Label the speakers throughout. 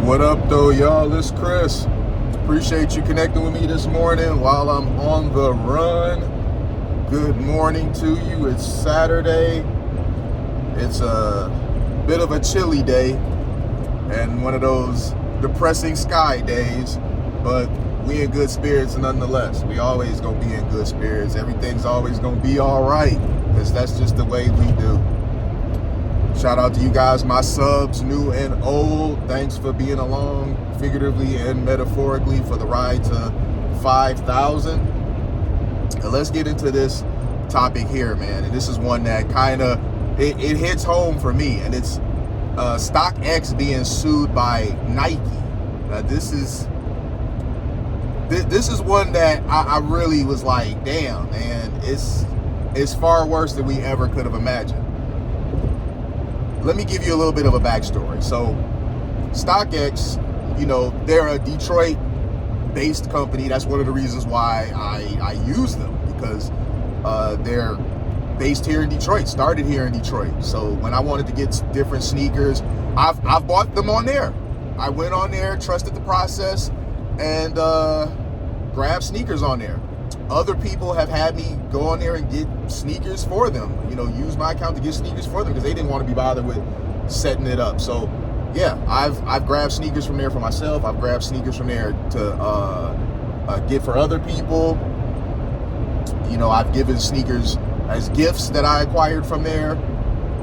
Speaker 1: What up though, y'all? It's Chris. Appreciate you connecting with me this morning while I'm on the run. Good morning to you. It's Saturday. It's a bit of a chilly day and one of those depressing sky days, but we in good spirits nonetheless. We always gonna be in good spirits. Everything's always gonna be all right, because that's just the way we do. Shout out to you guys, my subs, new and old. Thanks for being along, figuratively and metaphorically, for the ride to 5,000. And let's get into this topic here, man. And this is one that kind of, it hits home for me. And it's StockX being sued by Nike. Now, this is one that I really was like, damn, man. It's far worse than we ever could have imagined. Let me give you a little bit of a backstory. So StockX, they're a Detroit-based company. That's one of the reasons why I use them, because they're based here in Detroit, started here in Detroit. So when I wanted to get different sneakers, I've bought them on there. I went on there, trusted the process, and grabbed sneakers on there. Other people have had me go on there and get sneakers for them, use my account to get sneakers for them, because they didn't want to be bothered with setting it up. So yeah, I've grabbed sneakers from there for myself. I've grabbed sneakers from there to get for other people. I've given sneakers as gifts that I acquired from there.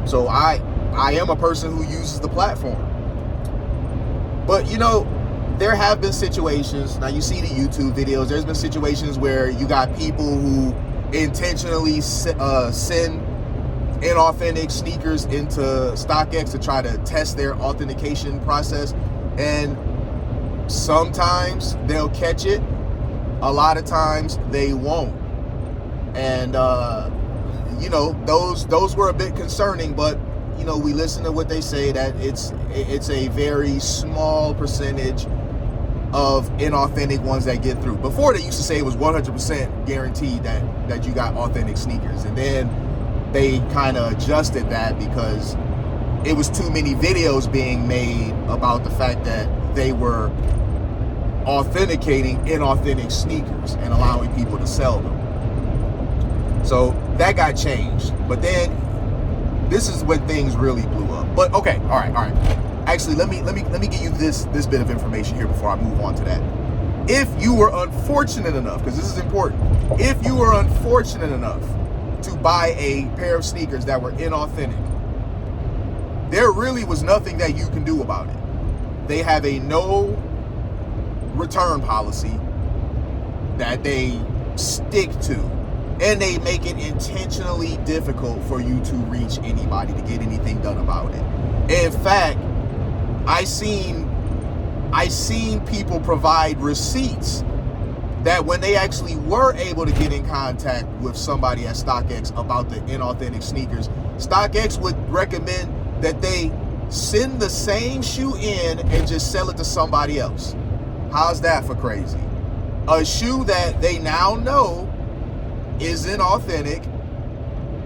Speaker 1: So I am a person who uses the platform. But there have been situations, now you see the YouTube videos, there's been situations where you got people who intentionally send inauthentic sneakers into StockX to try to test their authentication process. And sometimes they'll catch it, a lot of times they won't. And those were a bit concerning, but we listen to what they say, that it's a very small percentage of inauthentic ones that get through. Before, they used to say it was 100% guaranteed that you got authentic sneakers, and then they kind of adjusted that because it was too many videos being made about the fact that they were authenticating inauthentic sneakers and allowing people to sell them. So that got changed. But then this is when things really blew up. But okay, all right. Actually, let me give you this bit of information here before I move on to that. If you were unfortunate enough, because this is important, if you were unfortunate enough to buy a pair of sneakers that were inauthentic, there really was nothing that you can do about it. They have a no return policy that they stick to, and they make it intentionally difficult for you to reach anybody to get anything done about it. In fact, I seen people provide receipts that when they actually were able to get in contact with somebody at StockX about the inauthentic sneakers, StockX would recommend that they send the same shoe in and just sell it to somebody else. How's that for crazy? A shoe that they now know is inauthentic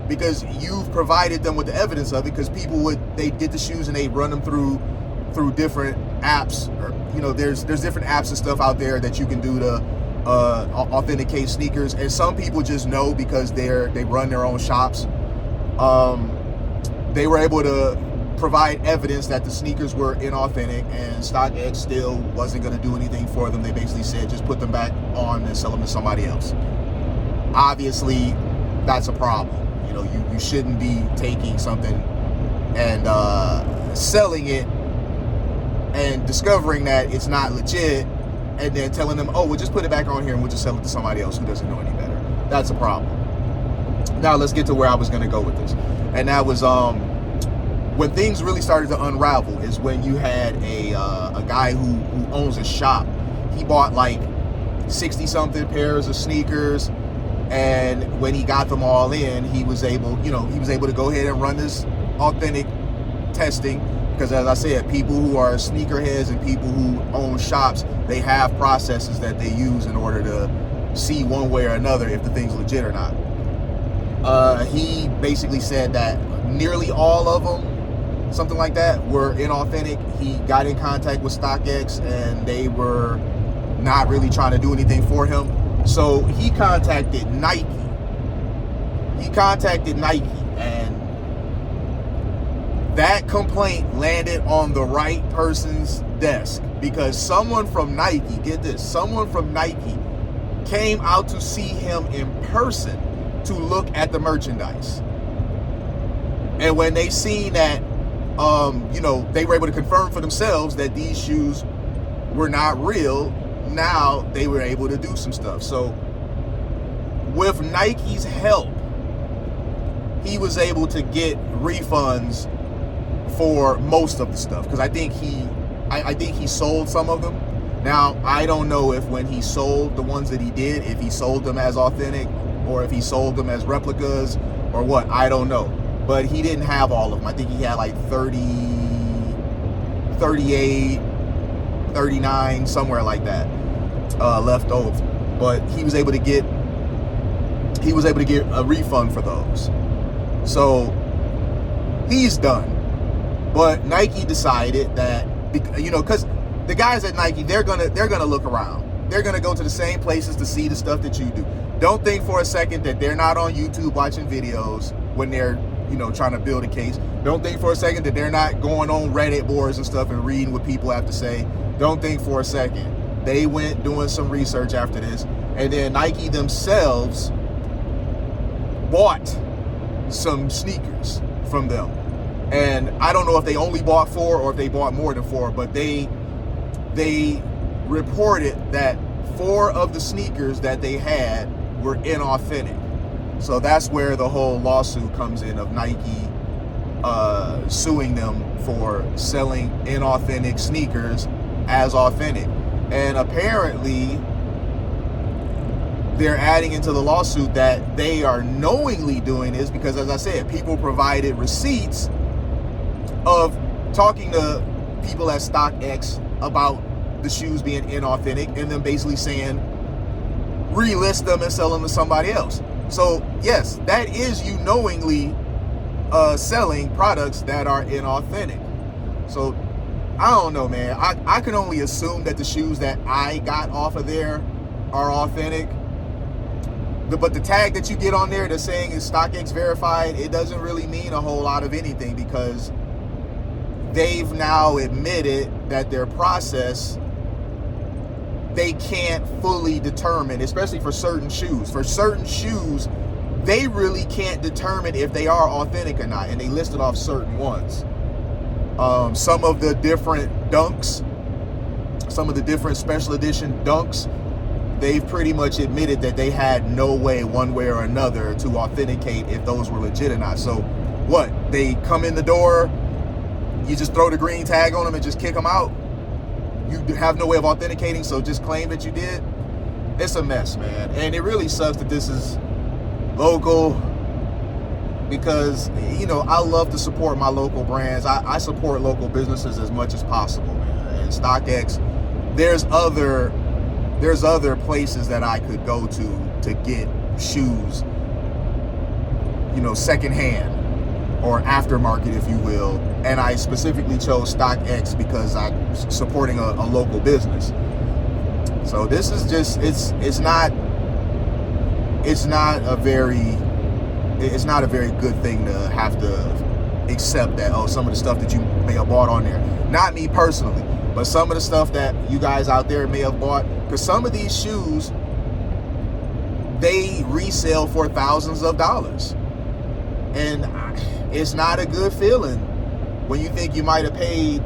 Speaker 1: because you've provided them with the evidence of it, because they get the shoes and they run them through different apps, or there's different apps and stuff out there that you can do to authenticate sneakers, and some people just know because they run their own shops. They were able to provide evidence that the sneakers were inauthentic, and StockX still wasn't going to do anything for them. They basically said just put them back on and sell them to somebody else. Obviously, that's a problem. You shouldn't be taking something and selling it and discovering that it's not legit, and then telling them, oh, we'll just put it back on here and we'll just sell it to somebody else who doesn't know any better. That's a problem. Now let's get to where I was going to go with this. And that was when things really started to unravel, is when you had a guy who owns a shop. He bought like 60-something pairs of sneakers, and when he got them all in, he was able to go ahead and run this authentic testing. Because as I said, people who are sneakerheads and people who own shops, they have processes that they use in order to see one way or another if the thing's legit or not. He basically said that nearly all of them something like that, were inauthentic. He got in contact with StockX and they were not really trying to do anything for him. So he contacted Nike. And that complaint landed on the right person's desk, because someone from Nike, get this, someone from Nike came out to see him in person to look at the merchandise. And when they seen that, they were able to confirm for themselves that these shoes were not real, now they were able to do some stuff. So with Nike's help, he was able to get refunds for most of the stuff, because I think he sold some of them. Now, I don't know if when he sold the ones that he did, if he sold them as authentic or if he sold them as replicas or what, I don't know. But he didn't have all of them. I think he had like 30, 38, 39, somewhere like that left over. But he was able to get a refund for those. So he's done. But Nike decided that, because the guys at Nike, they're gonna look around. They're gonna go to the same places to see the stuff that you do. Don't think for a second that they're not on YouTube watching videos when they're, trying to build a case. Don't think for a second that they're not going on Reddit boards and stuff and reading what people have to say. Don't think for a second. They went doing some research after this, and then Nike themselves bought some sneakers from them. And I don't know if they only bought 4 or if they bought more than 4, but they reported that 4 of the sneakers that they had were inauthentic. So that's where the whole lawsuit comes in, of Nike suing them for selling inauthentic sneakers as authentic. And apparently they're adding into the lawsuit that they are knowingly doing this because, as I said, people provided receipts of talking to people at StockX about the shoes being inauthentic and then basically saying relist them and sell them to somebody else. So yes, that is you knowingly selling products that are inauthentic. So I don't know, man. I can only assume that the shoes that I got off of there are authentic. But the tag that you get on there that's saying is StockX verified, it doesn't really mean a whole lot of anything, because they've now admitted that their process, they can't fully determine, especially for certain shoes. For certain shoes, they really can't determine if they are authentic or not, and they listed off certain ones. Some of the different dunks, some of the different special edition dunks, they've pretty much admitted that they had no way, one way or another, to authenticate if those were legit or not. So what? They come in the door, you just throw the green tag on them and just kick them out? You have no way of authenticating, so just claim that you did? It's a mess, man. And it really sucks that this is local, because, I love to support my local brands. I support local businesses as much as possible, man. And StockX, there's other places that I could go to get shoes, secondhand or aftermarket, if you will. And I specifically chose StockX because I'm supporting a local business. So this is just, it's not a very good thing to have to accept that, some of the stuff that you may have bought on there, not me personally, but some of the stuff that you guys out there may have bought, because some of these shoes, they resell for thousands of dollars. And it's not a good feeling when you think you might have paid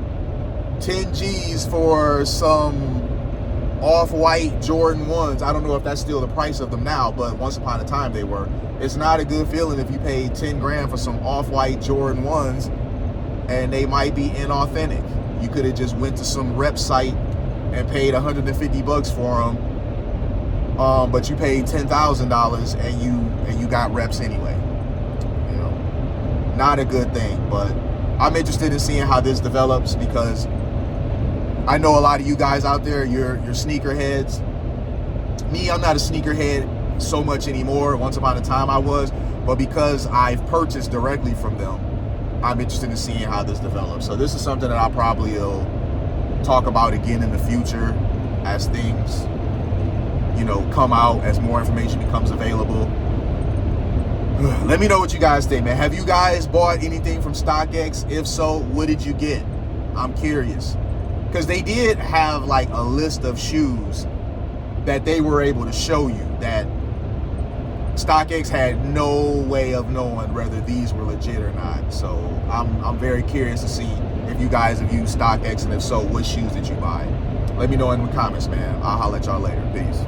Speaker 1: 10 G's for some off-white Jordan 1s. I don't know if that's still the price of them now, but once upon a time they were. It's not a good feeling if you paid 10 grand for some off-white Jordan 1s and they might be inauthentic. You could have just went to some rep site and paid $150 for them, but you paid $10,000 and you got reps anyway. Not a good thing. But I'm interested in seeing how this develops, because I know a lot of you guys out there, you're sneakerheads. Me, I'm not a sneakerhead so much anymore. Once upon a time I was, but because I've purchased directly from them, I'm interested in seeing how this develops. So this is something that I probably will talk about again in the future as things, you know, come out, as more information becomes available. Let me know what you guys think, man. Have you guys bought anything from StockX? If so, what did you get? I'm curious. Because they did have like a list of shoes that they were able to show you that StockX had no way of knowing whether these were legit or not. So I'm very curious to see if you guys have used StockX, and if so, what shoes did you buy? Let me know in the comments, man. I'll holler at y'all later. Peace.